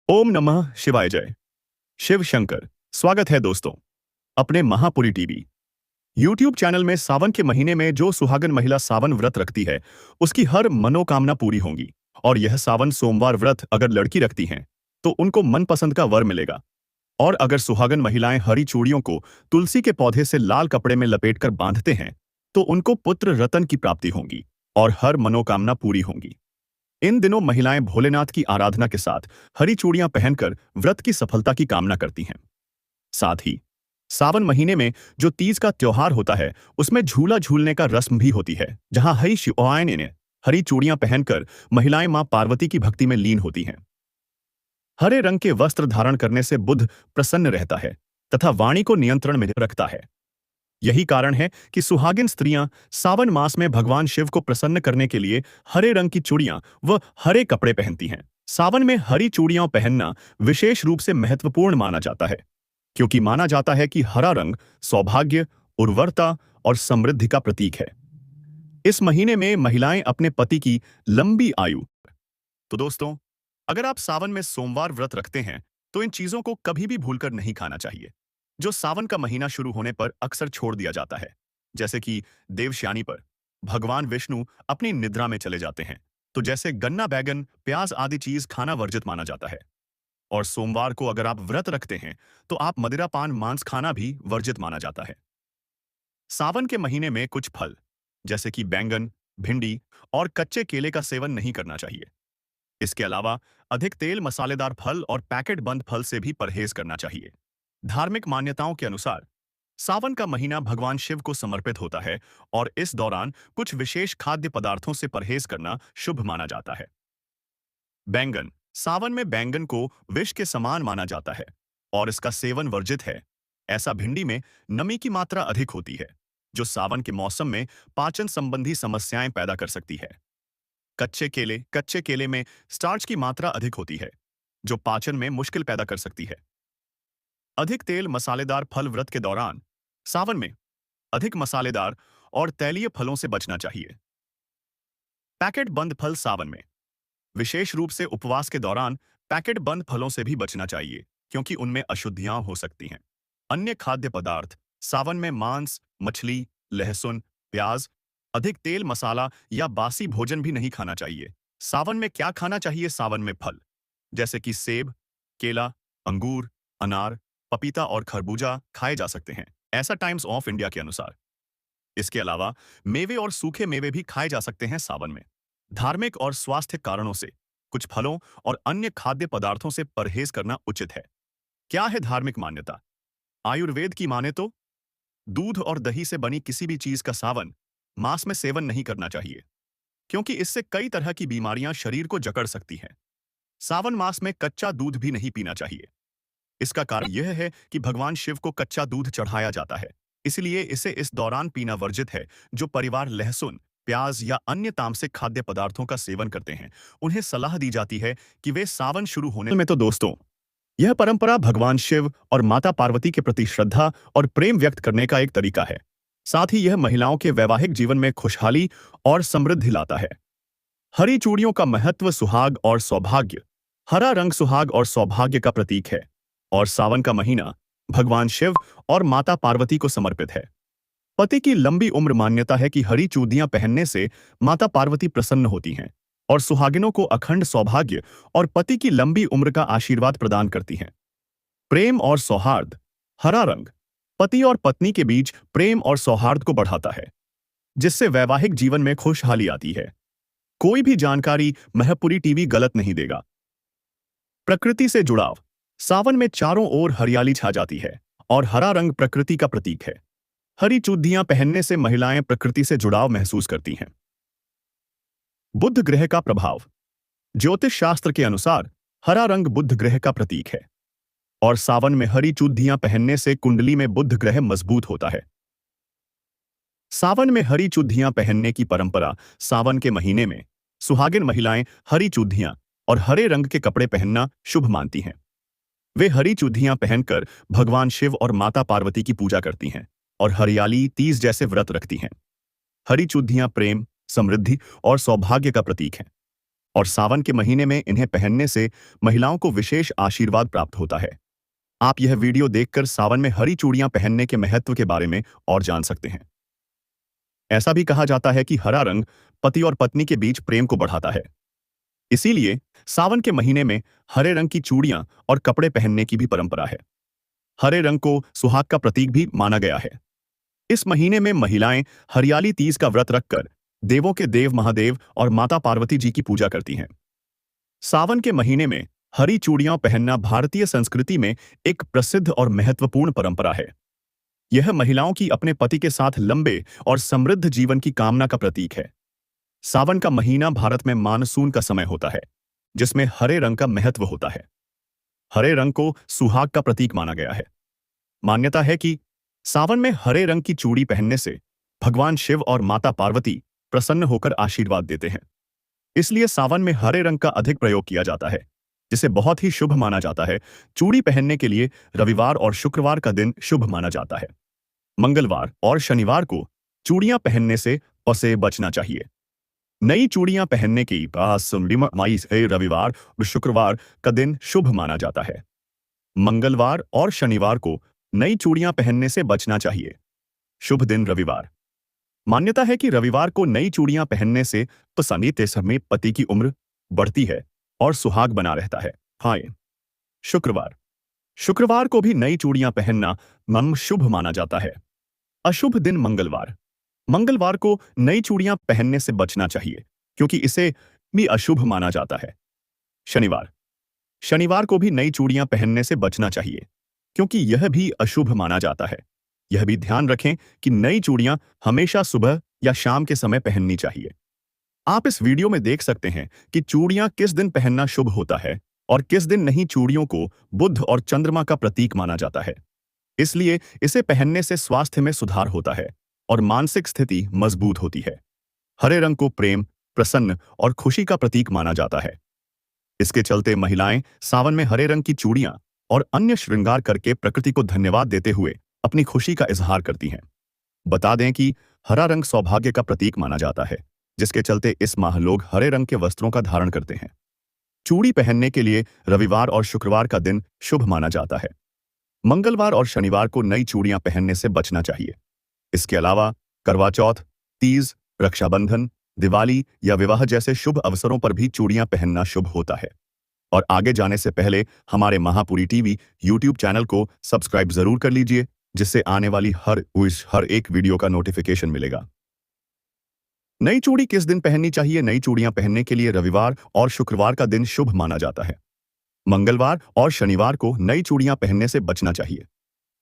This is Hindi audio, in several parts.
ओम नमः शिवाय जय। शिव शंकर। स्वागत है दोस्तों अपने महापुरी टीवी यूट्यूब चैनल में। सावन के महीने में जो सुहागन महिला सावन व्रत रखती है उसकी हर मनोकामना पूरी होगी। और यह सावन सोमवार व्रत अगर लड़की रखती हैं तो उनको मनपसंद का वर मिलेगा। और अगर सुहागन महिलाएं हरी चूड़ियों को तुलसी के पौधे से लाल कपड़े में लपेटकर बांधते हैं तो उनको पुत्र रतन की प्राप्ति होगी और हर मनोकामना पूरी होगी। इन दिनों महिलाएं भोलेनाथ की आराधना के साथ हरी चूड़ियां पहनकर व्रत की सफलता की कामना करती हैं। साथ ही सावन महीने में जो तीज का त्योहार होता है उसमें झूला झूलने का रस्म भी होती है, जहां हरी शिवायन ने हरी चूड़ियां पहनकर महिलाएं मां पार्वती की भक्ति में लीन होती हैं। हरे रंग के वस्त्र धारण करने से बुध प्रसन्न रहता है तथा वाणी को नियंत्रण में रखता है। यही कारण है कि सुहागिन स्त्रियां सावन मास में भगवान शिव को प्रसन्न करने के लिए हरे रंग की चूड़ियां व हरे कपड़े पहनती हैं। सावन में हरी चूड़ियां पहनना विशेष रूप से महत्वपूर्ण माना जाता है, क्योंकि माना जाता है कि हरा रंग सौभाग्य, उर्वरता और समृद्धि का प्रतीक है। इस महीने में महिलाएं अपने पति की लंबी आयु। तो दोस्तों, अगर आप सावन में सोमवार व्रत रखते हैं तो इन चीजों को कभी भी भूलकर नहीं खाना चाहिए, जो सावन का महीना शुरू होने पर अक्सर छोड़ दिया जाता है। जैसे कि देवशयानी पर भगवान विष्णु अपनी निद्रा में चले जाते हैं, तो जैसे गन्ना, बैगन, प्याज आदि चीज खाना वर्जित माना जाता है। और सोमवार को अगर आप व्रत रखते हैं तो आप मदिरा, पान, मांस खाना भी वर्जित माना जाता है। सावन के महीने में कुछ फल जैसे कि बैंगन, भिंडी और कच्चे केले का सेवन नहीं करना चाहिए। इसके अलावा अधिक तेल मसालेदार फल और पैकेट बंद फल से भी परहेज करना चाहिए। धार्मिक मान्यताओं के अनुसार सावन का महीना भगवान शिव को समर्पित होता है और इस दौरान कुछ विशेष खाद्य पदार्थों से परहेज करना शुभ माना जाता है। बैंगन। सावन में बैंगन को विष के समान माना जाता है और इसका सेवन वर्जित है। ऐसा भिंडी में नमी की मात्रा अधिक होती है, जो सावन के मौसम में पाचन संबंधी समस्याएं पैदा कर सकती है। कच्चे केले में स्टार्च की मात्रा अधिक होती है, जो पाचन में मुश्किल पैदा कर सकती है। अधिक तेल मसालेदार फल व्रत के दौरान सावन में अधिक मसालेदार और तैलीय फलों से बचना चाहिए। पैकेट बंद फल। सावन में विशेष रूप से उपवास के दौरान पैकेट बंद फलों से भी बचना चाहिए, क्योंकि उनमें अशुद्धियां हो सकती हैं। अन्य खाद्य पदार्थ। सावन में मांस, मछली, लहसुन, प्याज, अधिक तेल मसाला या बासी भोजन भी नहीं खाना चाहिए। सावन में क्या खाना चाहिए? सावन में फल जैसे कि सेब, केला, अंगूर, अनार, पपीता और खरबूजा खाए जा सकते हैं, ऐसा टाइम्स ऑफ इंडिया के अनुसार। इसके अलावा मेवे और सूखे मेवे भी खाए जा सकते हैं सावन में। धार्मिक और स्वास्थ्य कारणों से कुछ फलों और अन्य खाद्य पदार्थों से परहेज करना उचित है। क्या है धार्मिक मान्यता? आयुर्वेद की माने तो दूध और दही से बनी किसी भी चीज का सावन मास में सेवन नहीं करना चाहिए, क्योंकि इससे कई तरह की बीमारियां शरीर को जकड़ सकती हैं। सावन मास में कच्चा दूध भी नहीं पीना चाहिए। इसका कारण यह है कि भगवान शिव को कच्चा दूध चढ़ाया जाता है, इसलिए इसे इस दौरान पीना वर्जित है। जो परिवार लहसुन, प्याज या अन्य तामसिक खाद्य पदार्थों का सेवन करते हैं, उन्हें सलाह दी जाती है कि वे सावन शुरू होने में। तो दोस्तों, यह परंपरा भगवान शिव और माता पार्वती के प्रति श्रद्धा और प्रेम व्यक्त करने का एक तरीका है। साथ ही यह महिलाओं के वैवाहिक जीवन में खुशहाली और समृद्धि लाता है। हरी चूड़ियों का महत्व। सुहाग और सौभाग्य। हरा रंग सुहाग और सौभाग्य का प्रतीक है और सावन का महीना भगवान शिव और माता पार्वती को समर्पित है। पति की लंबी उम्र। मान्यता है कि हरी चूड़ियां पहनने से माता पार्वती प्रसन्न होती हैं और सुहागिनों को अखंड सौभाग्य और पति की लंबी उम्र का आशीर्वाद प्रदान करती हैं। प्रेम और सौहार्द। हरा रंग पति और पत्नी के बीच प्रेम और सौहार्द को बढ़ाता है, जिससे वैवाहिक जीवन में खुशहाली आती है। कोई भी जानकारी महपुरी टीवी गलत नहीं देगा। प्रकृति से जुड़ाव। सावन में चारों ओर हरियाली छा जाती है और हरा रंग प्रकृति का प्रतीक है। हरी चूड़ियां पहनने से महिलाएं प्रकृति से जुड़ाव महसूस करती हैं। बुध ग्रह का प्रभाव। ज्योतिष शास्त्र के अनुसार हरा रंग बुध ग्रह का प्रतीक है और सावन में हरी चूड़ियां पहनने से कुंडली में बुध ग्रह मजबूत होता है। सावन में हरी चूड़ियां पहनने की परंपरा। सावन के महीने में सुहागिन महिलाएं हरी चूड़ियां और हरे रंग के कपड़े पहनना शुभ मानती हैं। वे हरी चूड़ियां पहनकर भगवान शिव और माता पार्वती की पूजा करती हैं और हरियाली, तीज जैसे व्रत रखती हैं। हरी चूड़ियां प्रेम, समृद्धि और सौभाग्य का प्रतीक हैं। और सावन के महीने में इन्हें पहनने से महिलाओं को विशेष आशीर्वाद प्राप्त होता है। आप यह वीडियो देखकर सावन में हरी चूड़ियां पहनने के महत्व के बारे में और जान सकते हैं। ऐसा भी कहा जाता है कि हरा रंग पति और पत्नी के बीच प्रेम को बढ़ाता है। इसीलिए सावन के महीने में हरे रंग की चूड़ियां और कपड़े पहनने की भी परंपरा है। हरे रंग को सुहाग का प्रतीक भी माना गया है। इस महीने में महिलाएं हरियाली तीज का व्रत रखकर देवों के देव महादेव और माता पार्वती जी की पूजा करती हैं। सावन के महीने में हरी चूड़ियां पहनना भारतीय संस्कृति में एक प्रसिद्ध और महत्वपूर्ण परंपरा है। यह महिलाओं की अपने पति के साथ लंबे और समृद्ध जीवन की कामना का प्रतीक है। सावन का महीना भारत में मानसून का समय होता है, जिसमें हरे रंग का महत्व होता है। हरे रंग को सुहाग का प्रतीक माना गया है। मान्यता है कि सावन में हरे रंग की चूड़ी पहनने से भगवान शिव और माता पार्वती प्रसन्न होकर आशीर्वाद देते हैं। इसलिए सावन में हरे रंग का अधिक प्रयोग किया जाता है, जिसे बहुत ही शुभ माना जाता है। चूड़ी पहनने के लिए रविवार और शुक्रवार का दिन शुभ माना जाता है। मंगलवार और शनिवार को चूड़ियां पहनने से बचना चाहिए। नई चूड़ियां पहनने की माई से रविवार और शुक्रवार का दिन शुभ माना जाता है। मंगलवार और शनिवार को नई चूड़ियां पहनने से बचना चाहिए। शुभ दिन रविवार। मान्यता है कि रविवार को नई चूड़ियां पहनने से पसंदीदा समय पति की उम्र बढ़ती है और सुहाग बना रहता है। हाँ, शुक्रवार। शुक्रवार को भी नई चूड़ियां पहनना शुभ माना जाता है। अशुभ दिन मंगलवार। मंगलवार को नई चूड़ियां पहनने से बचना चाहिए, क्योंकि इसे भी अशुभ माना जाता है। शनिवार। शनिवार को भी नई चूड़ियां पहनने से बचना चाहिए, क्योंकि यह भी अशुभ माना जाता है। यह भी ध्यान रखें कि नई चूड़ियां हमेशा सुबह या शाम के समय पहननी चाहिए। आप इस वीडियो में देख सकते हैं कि चूड़ियां किस दिन पहनना शुभ होता है और किस दिन नहीं। चूड़ियों को बुध और चंद्रमा का प्रतीक माना जाता है, इसलिए इसे पहनने से स्वास्थ्य में सुधार होता है और मानसिक स्थिति मजबूत होती है। हरे रंग को प्रेम, प्रसन्न और खुशी का प्रतीक माना जाता है। इसके चलते महिलाएं सावन में हरे रंग की चूड़ियां और अन्य श्रृंगार करके प्रकृति को धन्यवाद देते हुए अपनी खुशी का इजहार करती हैं। बता दें कि हरा रंग सौभाग्य का प्रतीक माना जाता है, जिसके चलते इस माह लोग हरे रंग के वस्त्रों का धारण करते हैं। चूड़ी पहनने के लिए रविवार और शुक्रवार का दिन शुभ माना जाता है। मंगलवार और शनिवार को नई चूड़ियां पहनने से बचना चाहिए। इसके अलावा करवा चौथ, तीज, रक्षाबंधन, दिवाली या विवाह जैसे शुभ अवसरों पर भी चूड़ियां पहनना शुभ होता है। और आगे जाने से पहले हमारे महापुरी टीवी यूट्यूब चैनल को सब्सक्राइब जरूर कर लीजिए, जिससे आने वाली हर एक वीडियो का नोटिफिकेशन मिलेगा। नई चूड़ी किस दिन पहननी चाहिए? नई चूड़ियां पहनने के लिए रविवार और शुक्रवार का दिन शुभ माना जाता है। मंगलवार और शनिवार को नई चूड़ियां पहनने से बचना चाहिए।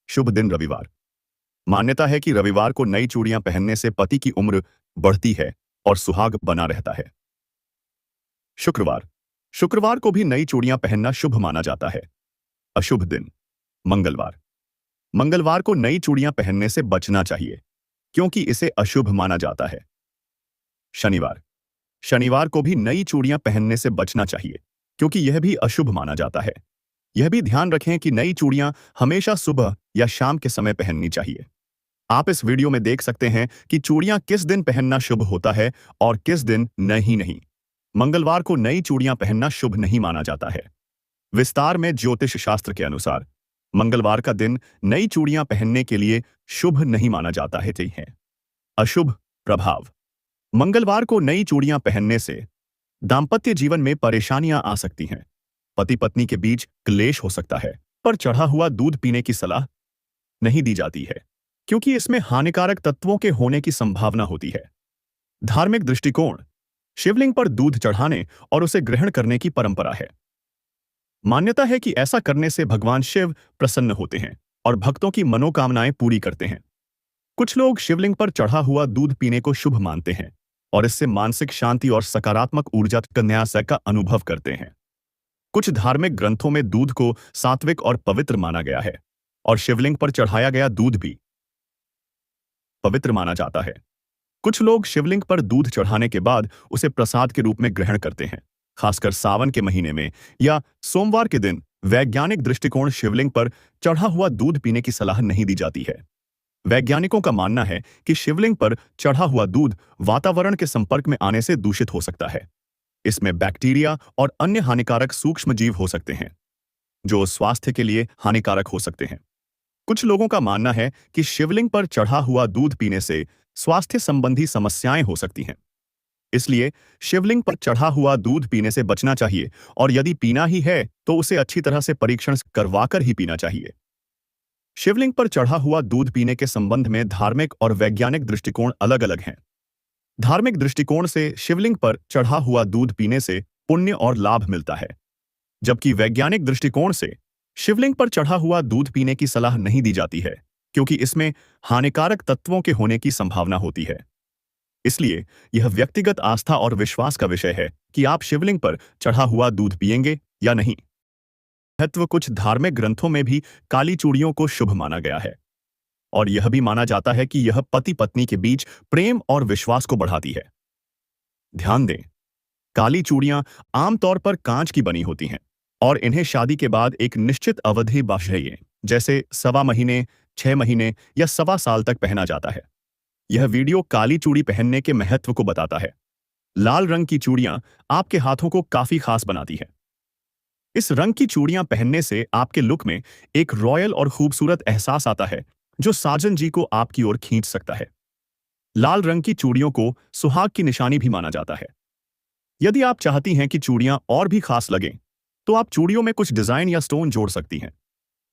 शुभ दिन रविवार। मान्यता है कि रविवार को नई चूड़ियां पहनने से पति की उम्र बढ़ती है और सुहाग बना रहता है। शुक्रवार। शुक्रवार को भी नई चूड़ियां पहनना शुभ माना जाता है। अशुभ दिन मंगलवार। मंगलवार को नई चूड़ियां पहनने से बचना चाहिए, क्योंकि इसे अशुभ माना जाता है। शनिवार। शनिवार को भी नई चूड़ियां पहनने से बचना चाहिए, क्योंकि यह भी अशुभ माना जाता है। यह भी ध्यान रखें कि नई चूड़ियां हमेशा सुबह या शाम के समय पहननी चाहिए। आप इस वीडियो में देख सकते हैं कि चूड़ियां किस दिन पहनना शुभ होता है और किस दिन नहीं। मंगलवार को नई चूड़ियां पहनना शुभ नहीं माना जाता है। विस्तार में ज्योतिष शास्त्र के अनुसार मंगलवार का दिन नई चूड़ियां पहनने के लिए शुभ नहीं माना जाता है। अशुभ प्रभाव। मंगलवार को नई चूड़ियां पहनने से दाम्पत्य जीवन में परेशानियां आ सकती हैं। पति पत्नी के बीच क्लेश हो सकता है, पर चढ़ा हुआ दूध पीने की सलाह नहीं दी जाती है, क्योंकि इसमें हानिकारक तत्वों के होने की संभावना होती है। धार्मिक दृष्टिकोण। शिवलिंग पर दूध चढ़ाने और उसे ग्रहण करने की परंपरा है। मान्यता है कि ऐसा करने से भगवान शिव प्रसन्न होते हैं और भक्तों की मनोकामनाएं पूरी करते हैं। कुछ लोग शिवलिंग पर चढ़ा हुआ दूध पीने को शुभ मानते हैं और इससे मानसिक शांति और सकारात्मक ऊर्जा का अनुभव करते हैं। कुछ धार्मिक ग्रंथों में दूध को सात्विक और पवित्र माना गया है और शिवलिंग पर चढ़ाया गया दूध भी पवित्र माना जाता है। कुछ लोग शिवलिंग पर दूध चढ़ाने के बाद उसे प्रसाद के रूप में ग्रहण करते हैं, खासकर सावन के महीने में या सोमवार के दिन। वैज्ञानिक दृष्टिकोण। शिवलिंग पर चढ़ा हुआ दूध पीने की सलाह नहीं दी जाती है। वैज्ञानिकों का मानना है कि शिवलिंग पर चढ़ा हुआ दूध वातावरण के संपर्क में आने से दूषित हो सकता है, इसमें बैक्टीरिया और अन्य हानिकारक सूक्ष्म जीव हो सकते हैं जो स्वास्थ्य के लिए हानिकारक हो सकते हैं। कुछ लोगों का मानना है कि शिवलिंग पर चढ़ा हुआ दूध पीने से स्वास्थ्य संबंधी समस्याएं हो सकती हैं। इसलिए शिवलिंग पर चढ़ा हुआ दूध पीने से बचना चाहिए और यदि पीना ही है तो उसे अच्छी तरह से परीक्षण करवाकर ही पीना चाहिए। शिवलिंग पर चढ़ा हुआ दूध पीने के संबंध में धार्मिक और वैज्ञानिक दृष्टिकोण अलग-अलग हैं। धार्मिक दृष्टिकोण से शिवलिंग पर चढ़ा हुआ दूध पीने से पुण्य और लाभ मिलता है, जबकि वैज्ञानिक दृष्टिकोण से शिवलिंग पर चढ़ा हुआ दूध पीने की सलाह नहीं दी जाती है, क्योंकि इसमें हानिकारक तत्वों के होने की संभावना होती है। इसलिए यह व्यक्तिगत आस्था और विश्वास का विषय है कि आप शिवलिंग पर चढ़ा हुआ दूध पिएंगे या नहीं। महत्व कुछ धार्मिक ग्रंथों में भी काली चूड़ियों को शुभ माना गया है और यह भी माना जाता है कि यह पति पत्नी के बीच प्रेम और विश्वास को बढ़ाती है। ध्यान दें, काली चूड़ियां आमतौर पर कांच की बनी होती हैं और इन्हें शादी के बाद एक निश्चित अवधि चाहिए, जैसे 1.25 महीने, 6 महीने या 1.25 साल तक पहना जाता है। यह वीडियो काली चूड़ी पहनने के महत्व को बताता है। लाल रंग की चूड़ियां आपके हाथों को काफी खास बनाती है। इस रंग की चूड़ियां पहनने से आपके लुक में एक रॉयल और खूबसूरत एहसास आता है जो साजन जी को आपकी ओर खींच सकता है। लाल रंग की चूड़ियों को सुहाग की निशानी भी माना जाता है। यदि आप चाहती हैं कि चूड़ियां और भी खास लगें, तो आप चूड़ियों में कुछ डिजाइन या स्टोन जोड़ सकती हैं।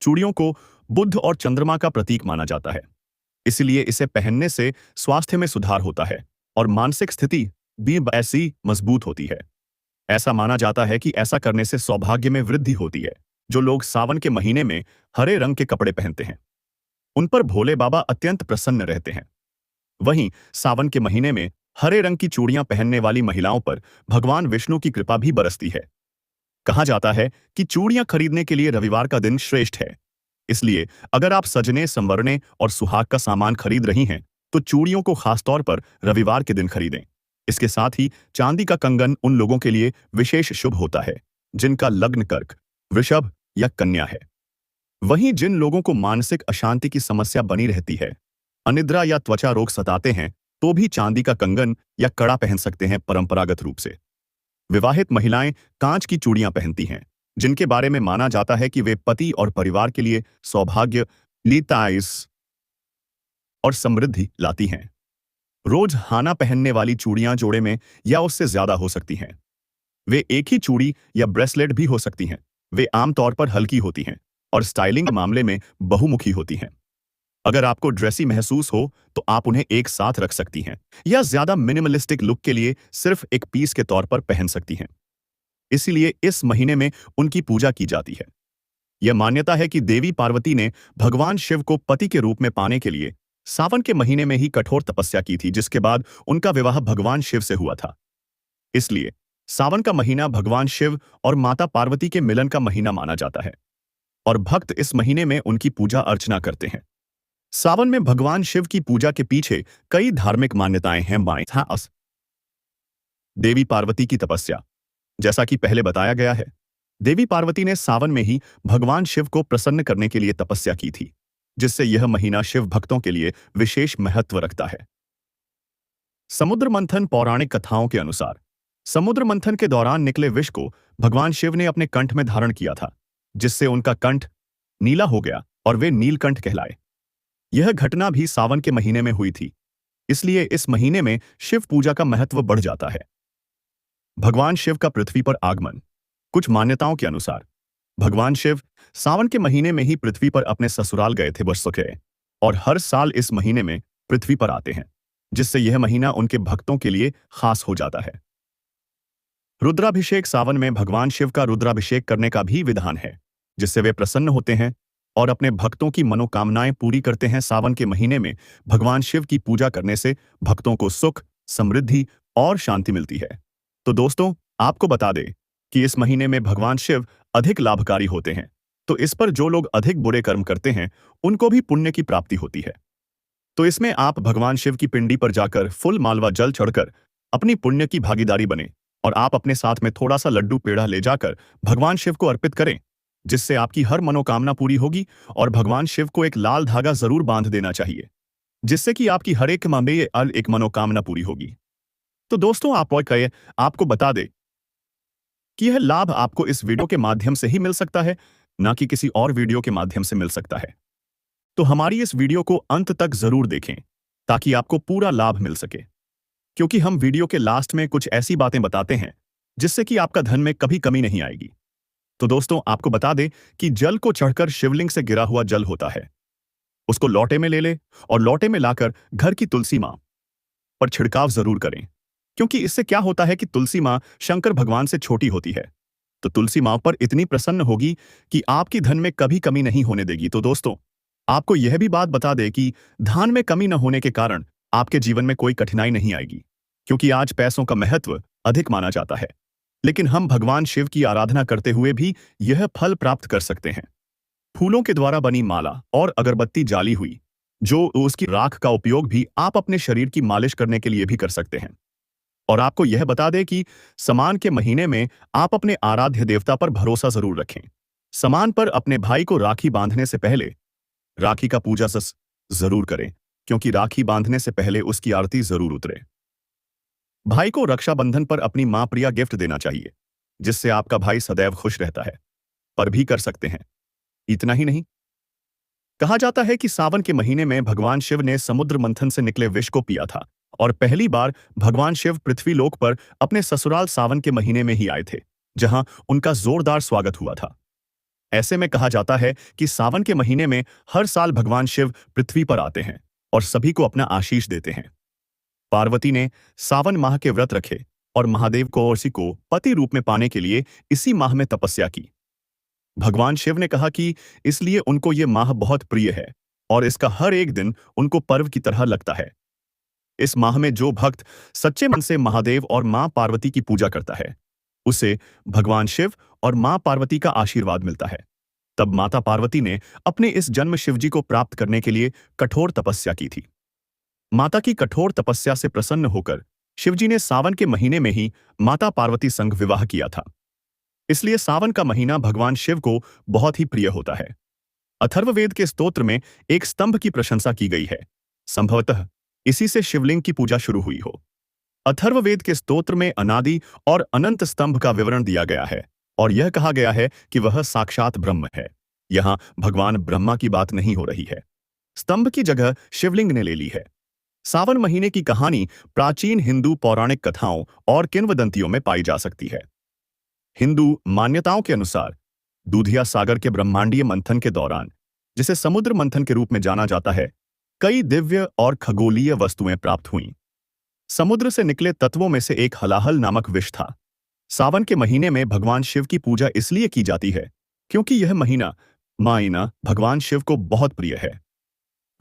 चूड़ियों को बुध और चंद्रमा का प्रतीक माना जाता है, इसलिए इसे पहनने से स्वास्थ्य में सुधार होता है और मानसिक स्थिति भी ऐसी मजबूत होती है। ऐसा माना जाता है कि ऐसा करने से सौभाग्य में वृद्धि होती है। जो लोग सावन के महीने में हरे रंग के कपड़े पहनते हैं, उन पर भोले बाबा अत्यंत प्रसन्न रहते हैं। वहीं सावन के महीने में हरे रंग की चूड़ियां पहनने वाली महिलाओं पर भगवान विष्णु की कृपा भी बरसती है। कहा जाता है कि चूड़ियां खरीदने के लिए रविवार का दिन श्रेष्ठ है। इसलिए अगर आप सजने, संवरने और सुहाग का सामान खरीद रही हैं, तो चूड़ियों को खासतौर पर रविवार के दिन खरीदें। इसके साथ ही चांदी का कंगन उन लोगों के लिए विशेष शुभ होता है जिनका लग्न कर्क, वृषभ या कन्या है। वहीं जिन लोगों को मानसिक अशांति की समस्या बनी रहती है, अनिद्रा या त्वचा रोग सताते हैं, तो भी चांदी का कंगन या कड़ा पहन सकते हैं। परंपरागत रूप से विवाहित महिलाएं कांच की चूड़ियां पहनती हैं, जिनके बारे में माना जाता है कि वे पति और परिवार के लिए सौभाग्य, दीर्घायु और समृद्धि लाती हैं। रोज हाना पहनने वाली चूड़ियां जोड़े में या उससे ज्यादा हो सकती हैं। वे एक ही चूड़ी या ब्रेसलेट भी हो सकती हैं। वे आमतौर पर हल्की होती हैं और स्टाइलिंग के मामले में बहुमुखी होती हैं। अगर आपको ड्रेसी महसूस हो तो आप उन्हें एक साथ रख सकती हैं या ज्यादा मिनिमलिस्टिक लुक के लिए सिर्फ एक पीस के तौर पर पहन सकती हैं। इसीलिए इस महीने में उनकी पूजा की जाती है। यह मान्यता है कि देवी पार्वती ने भगवान शिव को पति के रूप में पाने के लिए सावन के महीने में ही कठोर तपस्या की थी, जिसके बाद उनका विवाह भगवान शिव से हुआ था। इसलिए सावन का महीना भगवान शिव और माता पार्वती के मिलन का महीना माना जाता है और भक्त इस महीने में उनकी पूजा अर्चना करते हैं। सावन में भगवान शिव की पूजा के पीछे कई धार्मिक मान्यताएं हैं। देवी पार्वती की तपस्या, जैसा कि पहले बताया गया है, देवी पार्वती ने सावन में ही भगवान शिव को प्रसन्न करने के लिए तपस्या की थी, जिससे यह महीना शिव भक्तों के लिए विशेष महत्व रखता है। समुद्र मंथन। पौराणिक कथाओं के अनुसार समुद्र मंथन के दौरान निकले विष को भगवान शिव ने अपने कंठ में धारण किया था, जिससे उनका कंठ नीला हो गया और वे नीलकंठ कहलाए। यह घटना भी सावन के महीने में हुई थी, इसलिए इस महीने में शिव पूजा का महत्व बढ़ जाता है। भगवान शिव का पृथ्वी पर आगमन। कुछ मान्यताओं के अनुसार भगवान शिव सावन के महीने में ही पृथ्वी पर अपने ससुराल गए थे और हर साल इस महीने में पृथ्वी पर आते हैं, जिससे यह महीना उनके भक्तों के लिए खास हो जाता है। रुद्राभिषेक। सावन में भगवान शिव का रुद्राभिषेक करने का भी विधान है, जिससे वे प्रसन्न होते हैं और अपने भक्तों की मनोकामनाएं पूरी करते हैं। सावन के महीने में भगवान शिव की पूजा करने से भक्तों को सुख, समृद्धि और शांति मिलती है। तो दोस्तों, आपको बता दें कि इस महीने में भगवान शिव अधिक लाभकारी होते हैं, तो इस पर जो लोग अधिक बुरे कर्म करते हैं उनको भी पुण्य की प्राप्ति होती है। तो इसमें आप भगवान शिव की पिंडी पर जाकर फूल, मालवा, जल चढ़कर अपनी पुण्य की भागीदारी बने और आप अपने साथ में थोड़ा सा लड्डू, पेड़ा ले जाकर भगवान शिव को अर्पित करें, जिससे आपकी हर मनोकामना पूरी होगी। और भगवान शिव को एक लाल धागा जरूर बांध देना चाहिए, जिससे कि आपकी हर एक एक मनोकामना पूरी होगी। तो दोस्तों, आपको बता दें कि यह लाभ आपको इस वीडियो के माध्यम से ही मिल सकता है, ना कि किसी और वीडियो के माध्यम से मिल सकता है। तो हमारी इस वीडियो को अंत तक जरूर देखें ताकि आपको पूरा लाभ मिल सके, क्योंकि हम वीडियो के लास्ट में कुछ ऐसी बातें बताते हैं जिससे कि आपका धन में कभी कमी नहीं आएगी। तो दोस्तों, आपको बता दें कि जल को चढ़कर शिवलिंग से गिरा हुआ जल होता है, उसको लोटे में ले ले और लोटे में लाकर घर की तुलसी मां पर छिड़काव जरूर करें, क्योंकि इससे क्या होता है कि तुलसी मां शंकर भगवान से छोटी होती है, तो तुलसी मां पर इतनी प्रसन्न होगी कि आपकी धन में कभी कमी नहीं होने देगी। तो दोस्तों, आपको यह भी बात बता दें कि धन में कमी न होने के कारण आपके जीवन में कोई कठिनाई नहीं आएगी, क्योंकि आज पैसों का महत्व अधिक माना जाता है, लेकिन हम भगवान शिव की आराधना करते हुए भी यह फल प्राप्त कर सकते हैं। फूलों के द्वारा बनी माला और अगरबत्ती जाली हुई, जो उसकी राख का उपयोग भी आप अपने शरीर की मालिश करने के लिए भी कर सकते हैं। और आपको यह बता दें कि समान के महीने में आप अपने आराध्य देवता पर भरोसा जरूर रखें। समान पर अपने भाई को राखी बांधने से पहले राखी का पूजा जरूर करें, क्योंकि राखी बांधने से पहले उसकी आरती जरूर उतरे। भाई को रक्षाबंधन पर अपनी मां प्रिया गिफ्ट देना चाहिए, जिससे आपका भाई सदैव खुश रहता है। पर भी कर सकते हैं। इतना ही नहीं, कहा जाता है कि सावन के महीने में भगवान शिव ने समुद्र मंथन से निकले विष को पिया था और पहली बार भगवान शिव पृथ्वी लोक पर अपने ससुराल सावन के महीने में ही आए थे, जहां उनका जोरदार स्वागत हुआ था। ऐसे में कहा जाता है कि सावन के महीने में हर साल भगवान शिव पृथ्वी पर आते हैं और सभी को अपना आशीष देते हैं। पार्वती ने सावन माह के व्रत रखे और महादेव को और उसी को पति रूप में पाने के लिए इसी माह में तपस्या की। भगवान शिव ने कहा कि इसलिए उनको ये माह बहुत प्रिय है और इसका हर एक दिन उनको पर्व की तरह लगता है। इस माह में जो भक्त सच्चे मन से महादेव और मां पार्वती की पूजा करता है, उसे भगवान शिव और मां पार्वती का आशीर्वाद मिलता है। तब माता पार्वती ने अपने इस जन्म शिवजी को प्राप्त करने के लिए कठोर तपस्या की थी। माता की कठोर तपस्या से प्रसन्न होकर शिवजी ने सावन के महीने में ही माता पार्वती संग विवाह किया था। इसलिए सावन का महीना भगवान शिव को बहुत ही प्रिय होता है। अथर्ववेद के स्तोत्र में एक स्तंभ की प्रशंसा की गई है। संभवतः इसी से शिवलिंग की पूजा शुरू हुई हो। अथर्ववेद के स्तोत्र में अनादि और अनंत स्तंभ का विवरण दिया गया है और यह कहा गया है कि वह साक्षात ब्रह्म है। यहां भगवान ब्रह्मा की बात नहीं हो रही है। स्तंभ की जगह शिवलिंग ने ले ली है। सावन महीने की कहानी प्राचीन हिंदू पौराणिक कथाओं और किंवदंतियों में पाई जा सकती है। हिंदू मान्यताओं के अनुसार दूधिया सागर के ब्रह्मांडीय मंथन के दौरान, जिसे समुद्र मंथन के रूप में जाना जाता है, कई दिव्य और खगोलीय वस्तुएं प्राप्त हुईं। समुद्र से निकले तत्वों में से एक हलाहल नामक विष था। सावन के महीने में भगवान शिव की पूजा इसलिए की जाती है क्योंकि यह महीना भगवान शिव को बहुत प्रिय है।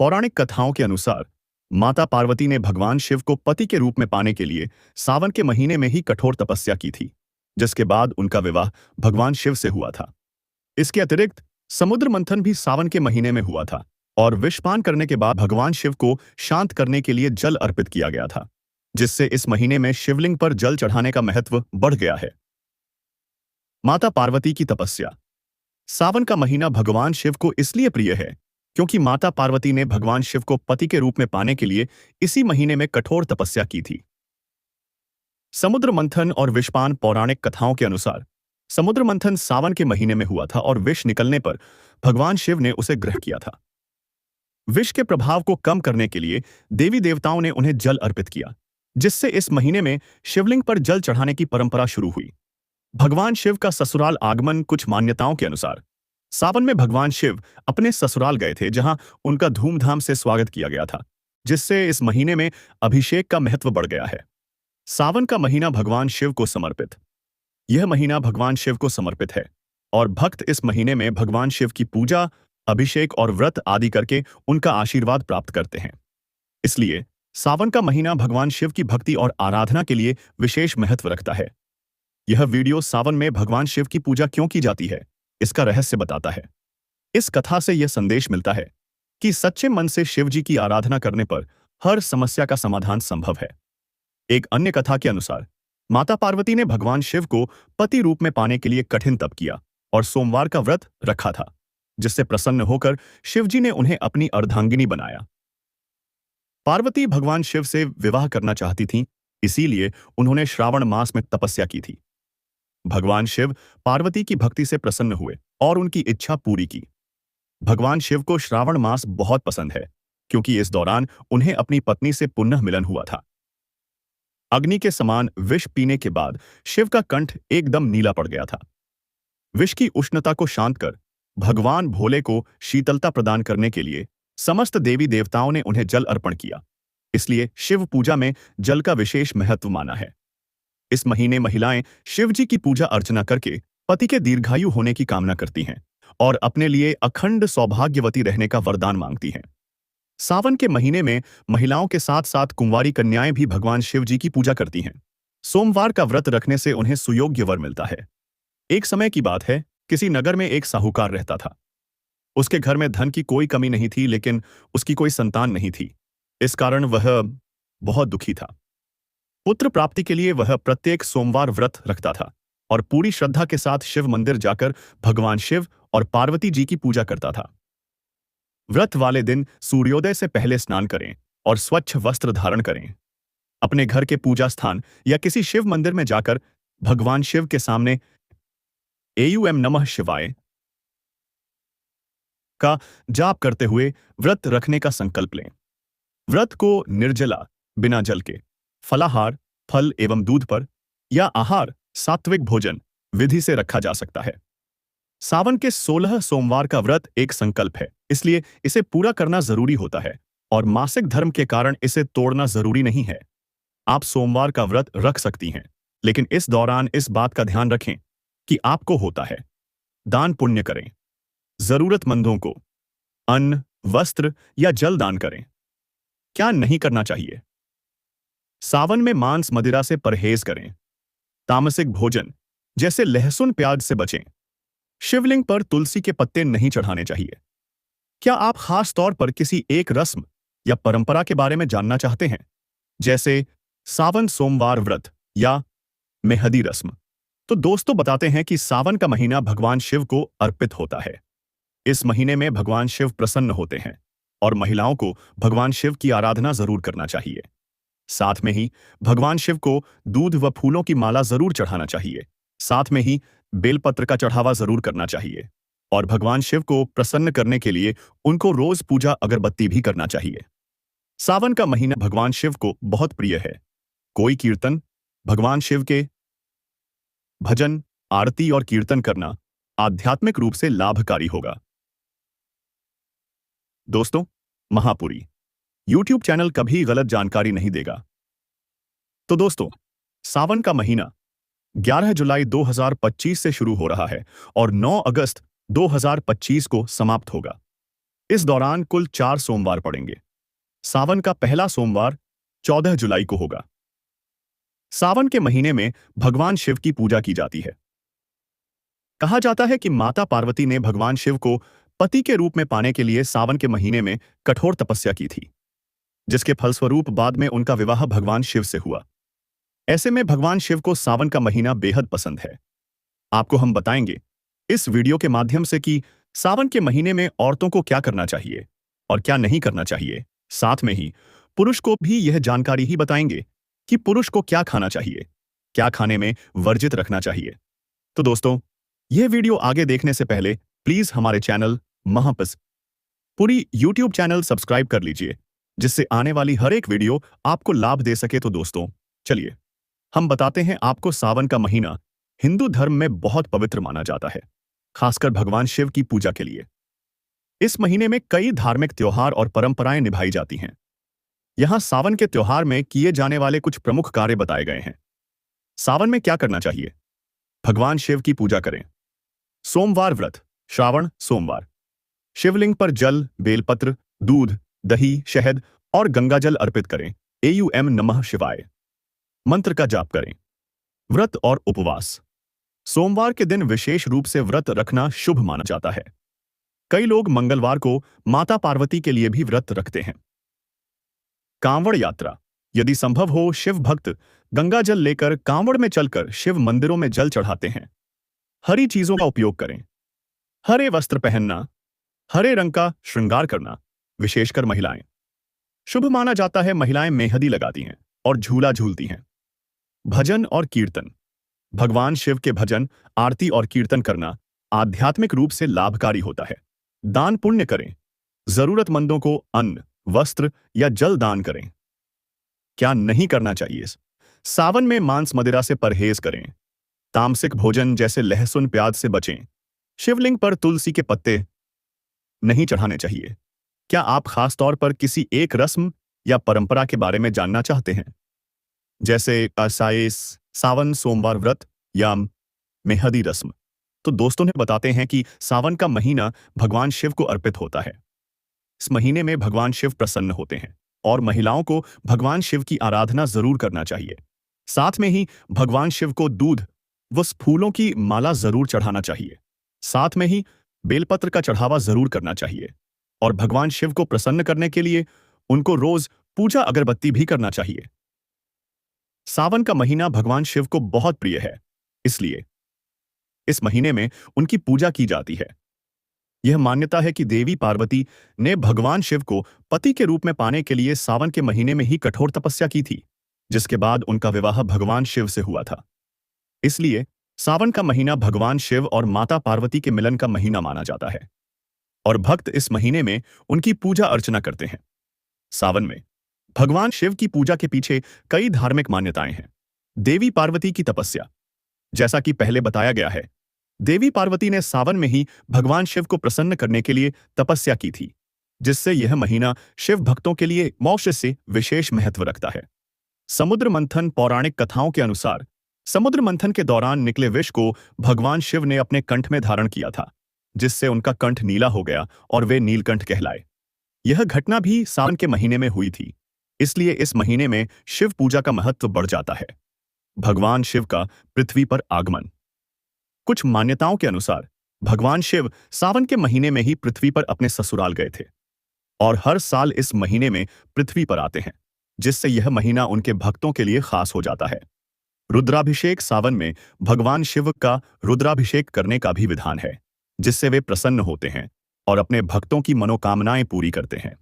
पौराणिक कथाओं के अनुसार माता पार्वती ने भगवान शिव को पति के रूप में पाने के लिए सावन के महीने में ही कठोर तपस्या की थी, जिसके बाद उनका विवाह भगवान शिव से हुआ था। इसके अतिरिक्त समुद्र मंथन भी सावन के महीने में हुआ था और विषपान करने के बाद भगवान शिव को शांत करने के लिए जल अर्पित किया गया था, जिससे इस महीने में शिवलिंग पर जल चढ़ाने का महत्व बढ़ गया है। माता पार्वती की तपस्या। सावन का महीना भगवान शिव को इसलिए प्रिय है क्योंकि माता पार्वती ने भगवान शिव को पति के रूप में पाने के लिए इसी महीने में कठोर तपस्या की थी। समुद्र मंथन और विषपान। पौराणिक कथाओं के अनुसार समुद्र मंथन सावन के महीने में हुआ था और विष निकलने पर भगवान शिव ने उसे ग्रहण किया था। विष के प्रभाव को कम करने के लिए देवी देवताओं ने उन्हें जल अर्पित किया, जिससे इस महीने में शिवलिंग पर जल चढ़ाने की परंपरा शुरू हुई। भगवान शिव का ससुराल आगमन। कुछ मान्यताओं के अनुसार सावन में भगवान शिव अपने ससुराल गए थे, जहां उनका धूमधाम से स्वागत किया गया था, जिससे इस महीने में अभिषेक का महत्व बढ़ गया है। सावन का महीना भगवान शिव को समर्पित। यह महीना भगवान शिव को समर्पित है और भक्त इस महीने में भगवान शिव की पूजा, अभिषेक और व्रत आदि करके उनका आशीर्वाद प्राप्त करते हैं। इसलिए सावन का महीना भगवान शिव की भक्ति और आराधना के लिए विशेष महत्व रखता है। यह वीडियो सावन में भगवान शिव की पूजा क्यों की जाती है, इसका रहस्य बताता है। इस कथा से यह संदेश मिलता है कि सच्चे मन से शिव जी की आराधना करने पर हर समस्या का समाधान संभव है। एक अन्य कथा के अनुसार माता पार्वती ने भगवान शिव को पति रूप में पाने के लिए कठिन तप किया और सोमवार का व्रत रखा था, जिससे प्रसन्न होकर शिवजी ने उन्हें अपनी अर्धांगिनी बनाया। पार्वती भगवान शिव से विवाह करना चाहती थीं, इसीलिए उन्होंने श्रावण मास में तपस्या की थी। भगवान शिव पार्वती की भक्ति से प्रसन्न हुए और उनकी इच्छा पूरी की। भगवान शिव को श्रावण मास बहुत पसंद है, क्योंकि इस दौरान उन्हें अपनी पत्नी से पुनः मिलन हुआ था। अग्नि के समान विष पीने के बाद शिव का कंठ एकदम नीला पड़ गया था। विष की उष्णता को शांत कर भगवान भोले को शीतलता प्रदान करने के लिए समस्त देवी देवताओं ने उन्हें जल अर्पण किया। इसलिए शिव पूजा में जल का विशेष महत्व माना है। इस महीने महिलाएं शिव जी की पूजा अर्चना करके पति के दीर्घायु होने की कामना करती हैं और अपने लिए अखंड सौभाग्यवती रहने का वरदान मांगती हैं। सावन के महीने में महिलाओं के साथ साथ कुंवारी कन्याएं भी भगवान शिव जी की पूजा करती हैं। सोमवार का व्रत रखने से उन्हें सुयोग्य वर मिलता है। एक समय की बात है, किसी नगर में एक साहूकार रहता था। उसके घर में धन की कोई कमी नहीं थी, लेकिन उसकी कोई संतान नहीं थी। इस कारण वह बहुत दुखी था। पुत्र प्राप्ति के लिए वह प्रत्येक सोमवार व्रत रखता था और पूरी श्रद्धा के साथ शिव मंदिर जाकर भगवान शिव और पार्वती जी की पूजा करता था। व्रत वाले दिन सूर्योदय से पहले स्नान करें और स्वच्छ वस्त्र धारण करें। अपने घर के पूजा स्थान या किसी शिव मंदिर में जाकर भगवान शिव के सामने एयू नमः शिवाय का जाप करते हुए व्रत रखने का संकल्प लें। व्रत को निर्जला, बिना जल के, फलाहार, फल एवं दूध पर या आहार, सात्विक भोजन विधि से रखा जा सकता है। सावन के 16 सोमवार का व्रत एक संकल्प है, इसलिए इसे पूरा करना जरूरी होता है और मासिक धर्म के कारण इसे तोड़ना जरूरी नहीं है। आप सोमवार का व्रत रख सकती हैं, लेकिन इस दौरान इस बात का ध्यान रखें कि आपको होता है। दान पुण्य करें। जरूरतमंदों को अन्न, वस्त्र या जल दान करें। क्या नहीं करना चाहिए? सावन में मांस मदिरा से परहेज करें। तामसिक भोजन जैसे लहसुन प्याज से बचें। शिवलिंग पर तुलसी के पत्ते नहीं चढ़ाने चाहिए। क्या आप खास तौर पर किसी एक रस्म या परंपरा के बारे में जानना चाहते हैं, जैसे सावन सोमवार व्रत या मेहंदी रस्म? तो दोस्तों, बताते हैं कि सावन का महीना भगवान शिव को अर्पित होता है। इस महीने में भगवान शिव प्रसन्न होते हैं और महिलाओं को भगवान शिव की आराधना जरूर करना चाहिए। साथ में ही भगवान शिव को दूध व फूलों की माला जरूर चढ़ाना चाहिए। साथ में ही बेलपत्र का चढ़ावा जरूर करना चाहिए और भगवान शिव को प्रसन्न करने के लिए उनको रोज पूजा अगरबत्ती भी करना चाहिए। सावन का महीना भगवान शिव को बहुत प्रिय है। कोई कीर्तन, भगवान शिव के भजन, आरती और कीर्तन करना आध्यात्मिक रूप से लाभकारी होगा। दोस्तों, महापुरी YouTube चैनल कभी गलत जानकारी नहीं देगा। तो दोस्तों, सावन का महीना 11 जुलाई 2025 से शुरू हो रहा है और 9 अगस्त 2025 को समाप्त होगा। इस दौरान कुल 4 सोमवार पड़ेंगे। सावन का पहला सोमवार 14 जुलाई को होगा। सावन के महीने में भगवान शिव की पूजा की जाती है। कहा जाता है कि माता पार्वती ने भगवान शिव को पति के रूप में पाने के लिए सावन के महीने में कठोर तपस्या की थी, जिसके फलस्वरूप बाद में उनका विवाह भगवान शिव से हुआ। ऐसे में भगवान शिव को सावन का महीना बेहद पसंद है। आपको हम बताएंगे इस वीडियो के माध्यम से कि सावन के महीने में औरतों को क्या करना चाहिए और क्या नहीं करना चाहिए। साथ में ही पुरुष को भी यह जानकारी ही बताएंगे कि पुरुष को क्या खाना चाहिए, क्या खाने में वर्जित रखना चाहिए। तो दोस्तों, यह वीडियो आगे देखने से पहले प्लीज हमारे चैनल महापस पूरी YouTube चैनल सब्सक्राइब कर लीजिए, जिससे आने वाली हर एक वीडियो आपको लाभ दे सके। तो दोस्तों, चलिए हम बताते हैं आपको सावन का महीना हिंदू धर्म में बहुत पवित्र माना जाता है, खासकर भगवान शिव की पूजा के लिए। इस महीने में कई धार्मिक त्योहार और परंपराएं निभाई जाती हैं। यहां सावन के त्योहार में किए जाने वाले कुछ प्रमुख कार्य बताए गए हैं। सावन में क्या करना चाहिए? भगवान शिव की पूजा करें। सोमवार व्रत, श्रावण सोमवार। शिवलिंग पर जल, बेलपत्र, दूध, दही, शहद और गंगाजल अर्पित करें। एयू नमः शिवाय मंत्र का जाप करें। व्रत और उपवास। सोमवार के दिन विशेष रूप से व्रत रखना शुभ माना जाता है। कई लोग मंगलवार को माता पार्वती के लिए भी व्रत रखते हैं। कांवड़ यात्रा। यदि संभव हो, शिव भक्त गंगाजल लेकर कांवड़ में चलकर शिव मंदिरों में जल चढ़ाते हैं। हरी चीजों का उपयोग करें। हरे वस्त्र पहनना, हरे रंग का श्रृंगार करना, विशेषकर महिलाएं। शुभ माना जाता है। महिलाएं मेहंदी लगाती हैं और झूला झूलती हैं। भजन और कीर्तन। भगवान शिव के भजन, आरती और कीर्तन करना आध्यात्मिक रूप से लाभकारी होता है। दान पुण्य करें। जरूरतमंदों को अन्न, वस्त्र या जल दान करें। क्या नहीं करना चाहिए? सावन में मांस मदिरा से परहेज करें। तामसिक भोजन जैसे लहसुन प्याज से बचें। शिवलिंग पर तुलसी के पत्ते नहीं चढ़ाने चाहिए। क्या आप खास तौर पर किसी एक रस्म या परंपरा के बारे में जानना चाहते हैं, जैसे असाइस, सावन सोमवार व्रत या मेहंदी रस्म? तो दोस्तों ने बताते हैं कि सावन का महीना भगवान शिव को अर्पित होता है। इस महीने में भगवान शिव प्रसन्न होते हैं और महिलाओं को भगवान शिव की आराधना जरूर करना चाहिए। साथ में ही भगवान शिव को दूध व फूलों की माला जरूर चढ़ाना चाहिए। साथ में ही बेलपत्र का चढ़ावा जरूर करना चाहिए और भगवान शिव को प्रसन्न करने के लिए उनको रोज पूजा अगरबत्ती भी करना चाहिए। सावन का महीना भगवान शिव को बहुत प्रिय है, इसलिए इस महीने में उनकी पूजा की जाती है। यह मान्यता है कि देवी पार्वती ने भगवान शिव को पति के रूप में पाने के लिए सावन के महीने में ही कठोर तपस्या की थी, जिसके बाद उनका विवाह भगवान शिव से हुआ था। इसलिए सावन का महीना भगवान शिव और माता पार्वती के मिलन का महीना माना जाता है और भक्त इस महीने में उनकी पूजा अर्चना करते हैं। सावन में भगवान शिव की पूजा के पीछे कई धार्मिक मान्यताएं हैं। देवी पार्वती की तपस्या, जैसा कि पहले बताया गया है, देवी पार्वती ने सावन में ही भगवान शिव को प्रसन्न करने के लिए तपस्या की थी, जिससे यह महीना शिव भक्तों के लिए मोक्ष से विशेष महत्व रखता है। समुद्र मंथन, पौराणिक कथाओं के अनुसार समुद्र मंथन के दौरान निकले विष को भगवान शिव ने अपने कंठ में धारण किया था, जिससे उनका कंठ नीला हो गया और वे नीलकंठ कहलाए। यह घटना भी सावन के महीने में हुई थी, इसलिए इस महीने में शिव पूजा का महत्व बढ़ जाता है। भगवान शिव का पृथ्वी पर आगमन। कुछ मान्यताओं के अनुसार भगवान शिव सावन के महीने में ही पृथ्वी पर अपने ससुराल गए थे और हर साल इस महीने में पृथ्वी पर आते हैं, जिससे यह महीना उनके भक्तों के लिए खास हो जाता है। रुद्राभिषेक। सावन में भगवान शिव का रुद्राभिषेक करने का भी विधान है, जिससे वे प्रसन्न होते हैं और अपने भक्तों की मनोकामनाएं पूरी करते हैं।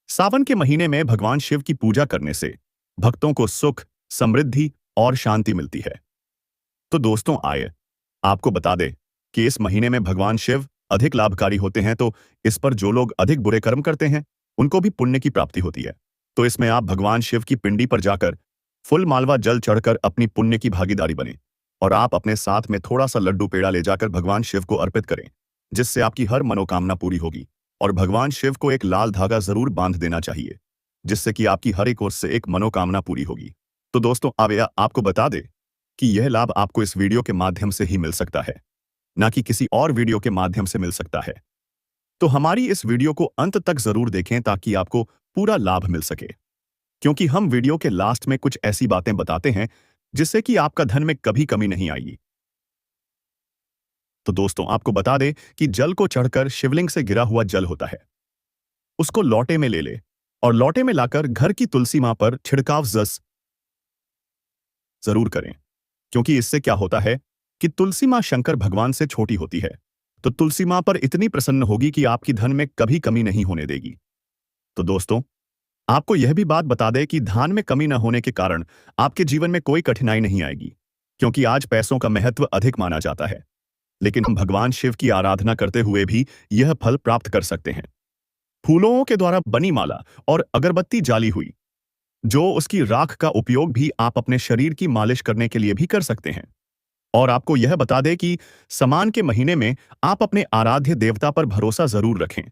सावन के महीने में भगवान शिव की पूजा करने से भक्तों को सुख, समृद्धि और शांति मिलती है। तो दोस्तों, आइए आपको बता दें कि इस महीने में भगवान शिव अधिक लाभकारी होते हैं, तो इस पर जो लोग अधिक बुरे कर्म करते हैं उनको भी पुण्य की प्राप्ति होती है। तो इसमें आप भगवान शिव की पिंडी पर जाकर फुल मालवा जल चढ़कर अपनी पुण्य की भागीदारी बने और आप अपने साथ में थोड़ा सा लड्डू पेड़ा ले जाकर भगवान शिव को अर्पित करें, जिससे आपकी हर मनोकामना पूरी होगी। और भगवान शिव को एक लाल धागा जरूर बांध देना चाहिए, जिससे कि आपकी हर एक ओर से एक मनोकामना पूरी होगी। तो दोस्तों, आवे आपको बता दे कि यह लाभ आपको इस वीडियो के माध्यम से ही मिल सकता है, ना कि किसी और वीडियो के माध्यम से मिल सकता है। तो हमारी इस वीडियो को अंत तक जरूर देखें ताकि आपको पूरा लाभ मिल सके, क्योंकि हम वीडियो के लास्ट में कुछ ऐसी बातें बताते हैं जिससे कि आपका धन में कभी कमी नहीं आएगी। तो दोस्तों, आपको बता दें कि जल को चढ़कर शिवलिंग से गिरा हुआ जल होता है, उसको लोटे में ले ले और लोटे में लाकर घर की तुलसी मां पर छिड़काव जरूर करें, क्योंकि इससे क्या होता है कि तुलसी मां शंकर भगवान से छोटी होती है, तो तुलसी मां पर इतनी प्रसन्न होगी कि आपकी धन में कभी कमी नहीं होने देगी। तो दोस्तों, आपको यह भी बात बता दें कि धन में कमी न होने के कारण आपके जीवन में कोई कठिनाई नहीं आएगी, क्योंकि आज पैसों का महत्व अधिक माना जाता है, लेकिन हम भगवान शिव की आराधना करते हुए भी यह फल प्राप्त कर सकते हैं। फूलों के द्वारा बनी माला और अगरबत्ती जाली हुई, जो उसकी राख का उपयोग भी आप अपने शरीर की मालिश करने के लिए भी कर सकते हैं। और आपको यह बता दें कि समान के महीने में आप अपने आराध्य देवता पर भरोसा जरूर रखें।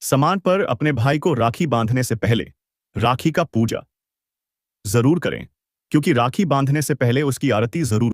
समान पर अपने भाई को राखी बांधने से पहले राखी का पूजा जरूर करें, क्योंकि राखी बांधने से पहले उसकी आरती जरूर